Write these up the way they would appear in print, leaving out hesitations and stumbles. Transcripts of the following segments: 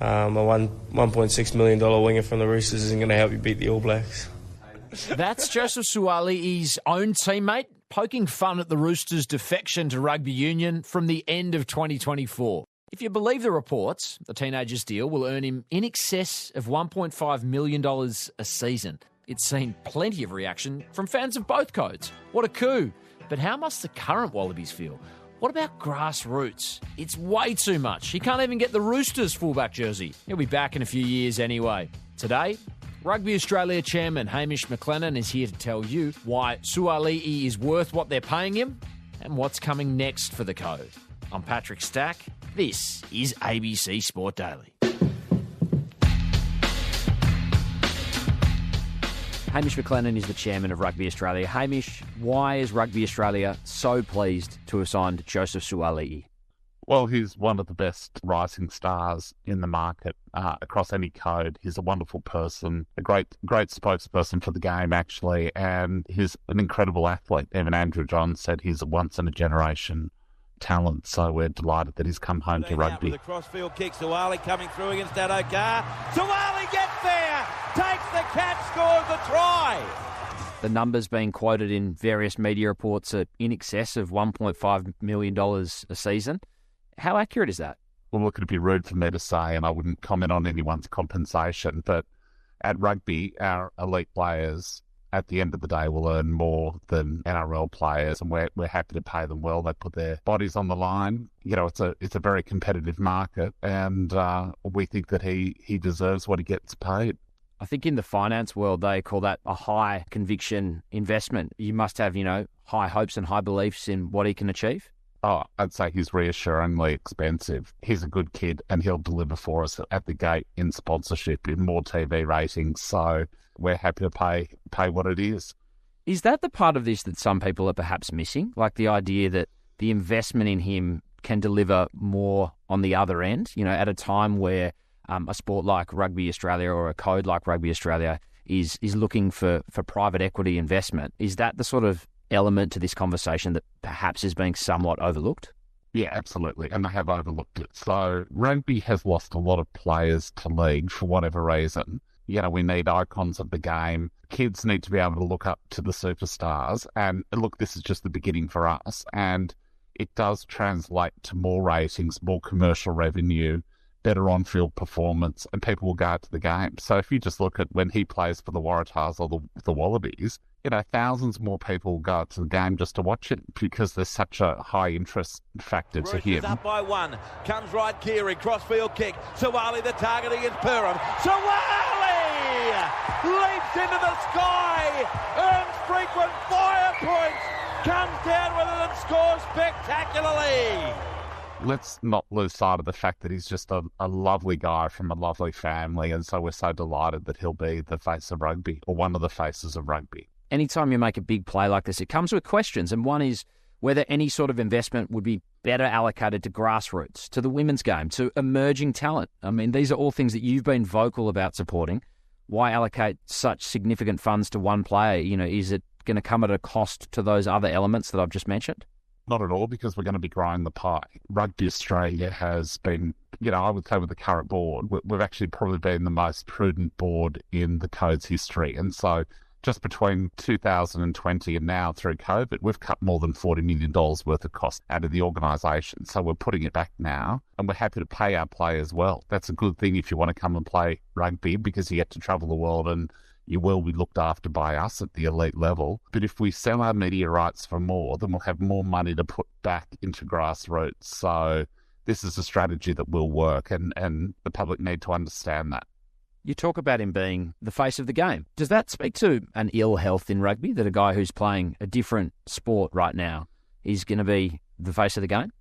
A $1.6 million winger from the Roosters isn't going to help you beat the All Blacks. That's Joseph Sua'ali'i's own teammate, poking fun at the Roosters' defection to rugby union from the end of 2024. If you believe the reports, the teenager's deal will earn him in excess of $1.5 million a season. It's seen plenty of reaction from fans of both codes. What a coup. But how must the current Wallabies feel? What about grassroots? It's way too much. He can't even get the Roosters fullback jersey. He'll be back in a few years anyway. Today, Rugby Australia chairman Hamish McLennan is here to tell you why Sua'ali'i is worth what they're paying him and what's coming next for the code. I'm Patrick Stack. This is ABC Sport Daily. Hamish McLennan is the chairman of Rugby Australia. Hamish, why is Rugby Australia so pleased to have signed Joseph Sua'ali'i? Well, he's one of the best rising stars in the market across any code. He's a wonderful person, a great spokesperson for the game, actually, and he's an incredible athlete. Even Andrew Johns said he's a once-in-a-generation talent, so we're delighted that he's come home to rugby. With a crossfield kick, Sua'ali'i coming through against Adokar. Sua'ali'i gets there, takes the catch, scores the try. The numbers being quoted in various media reports are in excess of $1.5 million a season. How accurate is that? Well, look, it'd be rude for me to say, and I wouldn't comment on anyone's compensation, but at rugby, our elite players at the end of the day will earn more than NRL players, and we're happy to pay them well. They put their bodies on the line. You know, it's a very competitive market, and we think that he deserves what he gets paid. I think in the finance world, they call that a high conviction investment. You must have, high hopes and high beliefs in what he can achieve. Oh, I'd say he's reassuringly expensive. He's a good kid, and he'll deliver for us at the gate in sponsorship, in more TV ratings. So we're happy to pay what it is. Is that the part of this that some people are perhaps missing? Like the idea that the investment in him can deliver more on the other end, at a time where a sport like Rugby Australia or a code like Rugby Australia is looking for private equity investment. Is that the sort of element to this conversation that perhaps is being somewhat overlooked? Yeah, absolutely, and they have overlooked it. So rugby has lost a lot of players to league for whatever reason. We need icons of the game. Kids need to be able to look up to the superstars. And look, this is just the beginning for us. And it does translate to more ratings, more commercial revenue, better on-field performance, and people will go out to the game. So if you just look at when he plays for the Waratahs or the Wallabies, thousands more people will go out to the game just to watch it because there's such a high interest factor to him. Up by one, comes right Keary, crossfield kick. Sua'ali'i the target against Perham. Sua'ali'i leaps into the sky, earns frequent fire points, comes down with it and scores spectacularly. Let's not lose sight of the fact that he's just a lovely guy from a lovely family, and so we're so delighted that he'll be the face of rugby, or one of the faces of rugby. Anytime you make a big play like this, it comes with questions, and one is whether any sort of investment would be better allocated to grassroots, to the women's game, to emerging talent. I mean, these are all things that you've been vocal about supporting. Why allocate such significant funds to one player? Is it going to come at a cost to those other elements that I've just mentioned? Not at all, because we're going to be growing the pie. Rugby Australia has been, I would say with the current board, we've actually probably been the most prudent board in the code's history. And so just between 2020 and now through COVID, we've cut more than $40 million worth of cost out of the organisation. So we're putting it back now, and we're happy to pay our players well. That's a good thing if you want to come and play rugby, because you get to travel the world and you will be looked after by us at the elite level. But if we sell our media rights for more, then we'll have more money to put back into grassroots. So this is a strategy that will work, and the public need to understand that. You talk about him being the face of the game. Does that speak to an ill health in rugby, that a guy who's playing a different sport right now is going to be the face of the game?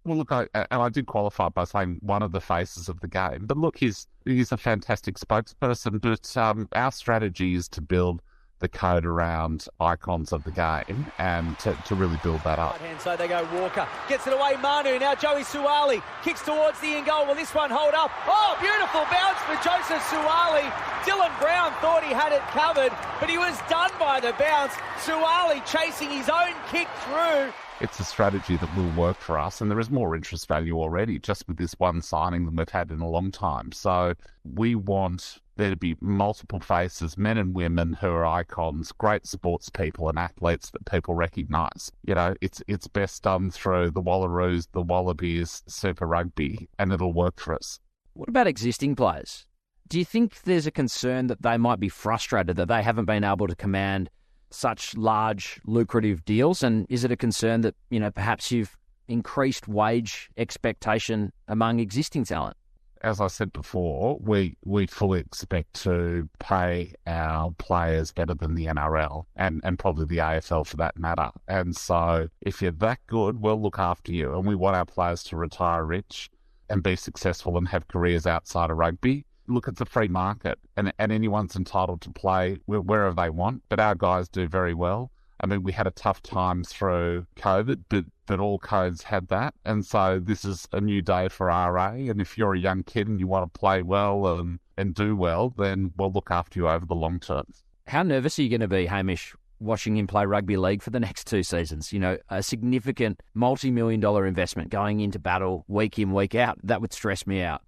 Well, look, I did qualify by saying one of the faces of the game. But look, he's a fantastic spokesperson. But our strategy is to build the code around icons of the game and to really build that up. Right hand side they go, Walker gets it away, Manu. Now Joey Sua'ali'i kicks towards the in goal. Will this one hold up? Oh, beautiful bounce for Joseph Sua'ali'i. Dylan Brown thought he had it covered, but he was done by the bounce. Sua'ali'i chasing his own kick through. it's a strategy that will work for us. And there is more interest value already just with this one signing than we've had in a long time. So we want there to be multiple faces, men and women who are icons, great sports people and athletes that people recognise. You know, it's best done through the Wallaroos, the Wallabies, Super Rugby, and it'll work for us. What about existing players? Do you think there's a concern that they might be frustrated that they haven't been able to command such large, lucrative deals? And is it a concern that, perhaps you've increased wage expectation among existing talent? As I said before, we fully expect to pay our players better than the NRL and probably the AFL for that matter. And so if you're that good, we'll look after you. And we want our players to retire rich and be successful and have careers outside of rugby. Look, it's a free market and anyone's entitled to play wherever they want, but our guys do very well. I mean, we had a tough time through COVID, but all codes had that. And so this is a new day for RA. And if you're a young kid and you want to play well and do well, then we'll look after you over the long term. How nervous are you going to be, Hamish, watching him play rugby league for the next 2 seasons? A significant multi-million-dollar investment going into battle week in, week out. That would stress me out.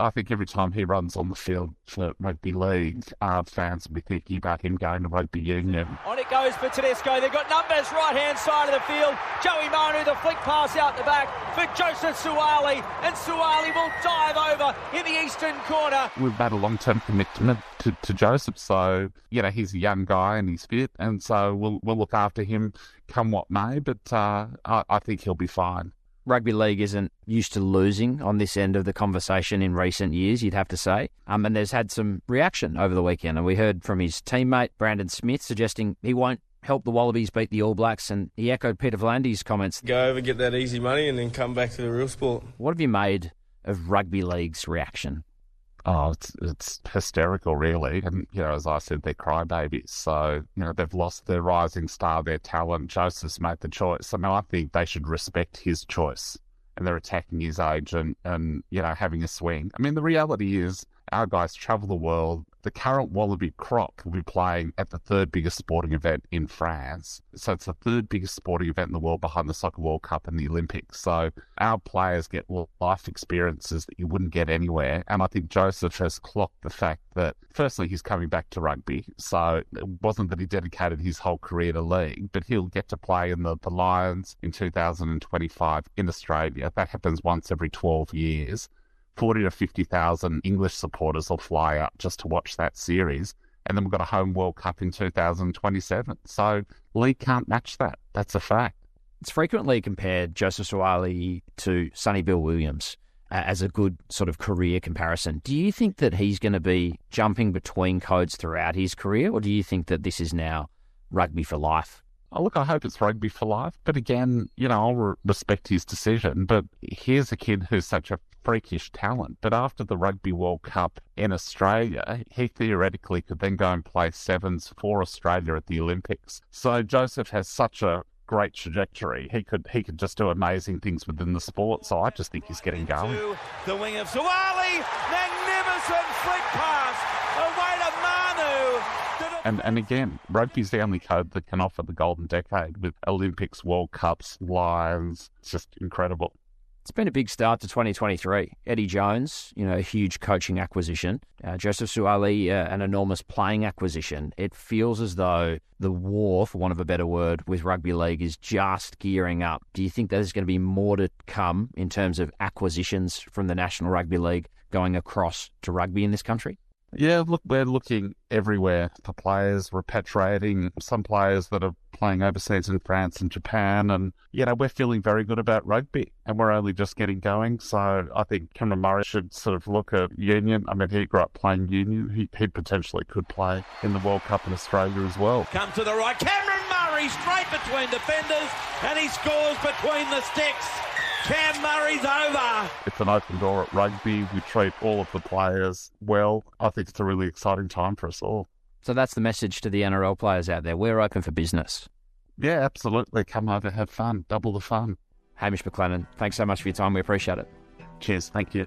I think every time he runs on the field for rugby league, fans will be thinking about him going to rugby union. On it goes for Tedesco. They've got numbers right-hand side of the field. Joey Manu, the flick pass out the back for Joseph Sua'ali'i. And Sua'ali'i will dive over in the eastern corner. We've made a long-term commitment to Joseph. So, he's a young guy and he's fit. And so we'll look after him come what may. But I think he'll be fine. Rugby league isn't used to losing on this end of the conversation in recent years, you'd have to say. And there's had some reaction over the weekend. And we heard from his teammate, Brandon Smith, suggesting he won't help the Wallabies beat the All Blacks. And he echoed Peter V'landys' comments. Go over, get that easy money, and then come back to the real sport. What have you made of rugby league's reaction? Oh, it's hysterical, really. And, as I said, they're crybabies. So, they've lost their rising star, their talent. Joseph's made the choice. I mean, I think they should respect his choice. And they're attacking his age and having a swing. I mean, the reality is our guys travel the world. The current Wallaby crop will be playing at the 3rd biggest sporting event in France. So it's the 3rd biggest sporting event in the world behind the Soccer World Cup and the Olympics. So our players get life experiences that you wouldn't get anywhere. And I think Joseph has clocked the fact that, firstly, he's coming back to rugby. So it wasn't that he dedicated his whole career to league, but he'll get to play in the Lions in 2025 in Australia. That happens once every 12 years. 40 to 50,000 English supporters will fly out just to watch that series. And then we've got a home World Cup in 2027. So league can't match that. That's a fact. It's frequently compared, Joseph Sua'ali'i, to Sonny Bill Williams as a good sort of career comparison. Do you think that he's going to be jumping between codes throughout his career, or do you think that this is now rugby for life? Oh, look, I hope it's rugby for life. But again, I'll respect his decision. But here's a kid who's such a freakish talent. But after the Rugby World Cup in Australia, he theoretically could then go and play sevens for Australia at the Olympics. So Joseph has such a great trajectory. He could just do amazing things within the sport. So I just think he's getting going. The wing of Sua'ali'i, magnificent flick pass away to Manu. And again, rugby's the only code that can offer the golden decade with Olympics, World Cups, Lions. It's just incredible. It's been a big start to 2023. Eddie Jones, a huge coaching acquisition. Joseph Sua'ali'i, an enormous playing acquisition. It feels as though the war, for want of a better word, with rugby league is just gearing up. Do you think there's going to be more to come in terms of acquisitions from the National Rugby League going across to rugby in this country? Yeah, look, we're looking everywhere for players, repatriating some players that are playing overseas in France and Japan. And, we're feeling very good about rugby and we're only just getting going. So I think Cameron Murray should sort of look at union. I mean, he grew up playing union. He potentially could play in the World Cup in Australia as well. Come to the right. Cameron Murray straight between defenders and he scores between the sticks. Cam Murray's over. It's an open door at rugby. We treat all of the players well. I think it's a really exciting time for us all. So that's the message to the NRL players out there. We're open for business. Yeah, absolutely. Come over, have fun. Double the fun. Hamish McLennan, thanks so much for your time. We appreciate it. Cheers. Thank you.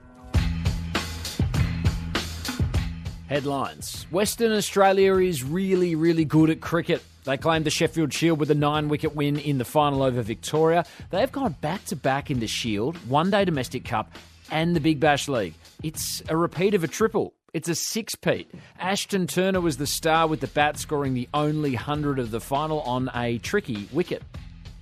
Headlines. Western Australia is really, really good at cricket. They claimed the Sheffield Shield with a 9-wicket win in the final over Victoria. They've gone back-to-back in the Shield, One-Day Domestic Cup and the Big Bash League. It's a repeat of a triple. It's a six-peat. Ashton Turner was the star with the bat, scoring the only 100 of the final on a tricky wicket.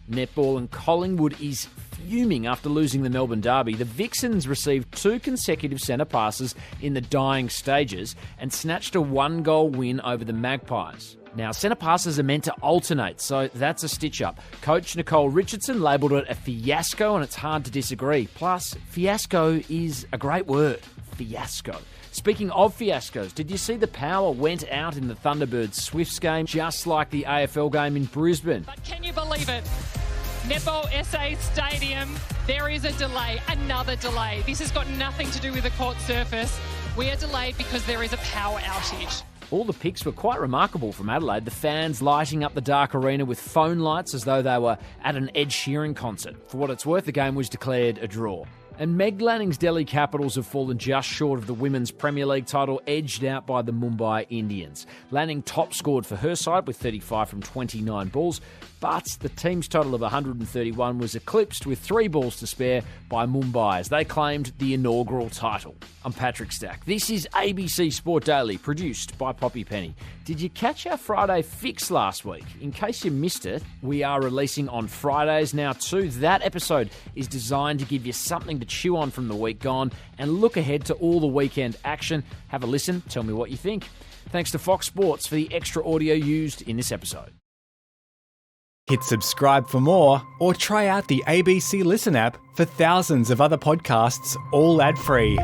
Netball and Collingwood is fuming after losing the Melbourne Derby. The Vixens received 2 consecutive centre passes in the dying stages and snatched a 1-goal win over the Magpies. Now, centre passes are meant to alternate, so that's a stitch-up. Coach Nicole Richardson labelled it a fiasco, and it's hard to disagree. Plus, fiasco is a great word. Fiasco. Speaking of fiascos, did you see the power went out in the Thunderbirds Swifts game, just like the AFL game in Brisbane? But can you believe it? Netball SA Stadium, there is a delay, another delay. This has got nothing to do with the court surface. We are delayed because there is a power outage. All the pics were quite remarkable from Adelaide, the fans lighting up the dark arena with phone lights as though they were at an Ed Sheeran concert. For what it's worth, the game was declared a draw. And Meg Lanning's Delhi Capitals have fallen just short of the Women's Premier League title, edged out by the Mumbai Indians. Lanning top scored for her side with 35 from 29 balls, but the team's total of 131 was eclipsed with 3 balls to spare by Mumbai as they claimed the inaugural title. I'm Patrick Stack. This is ABC Sport Daily, produced by Poppy Penny. Did you catch our Friday fix last week? In case you missed it, we are releasing on Fridays now too. That episode is designed to give you something to chew on from the week gone and look ahead to all the weekend action. Have a listen, tell me what you think. Thanks to Fox Sports for the extra audio used in this episode. Hit subscribe for more, or try out the ABC Listen app for thousands of other podcasts, all ad-free.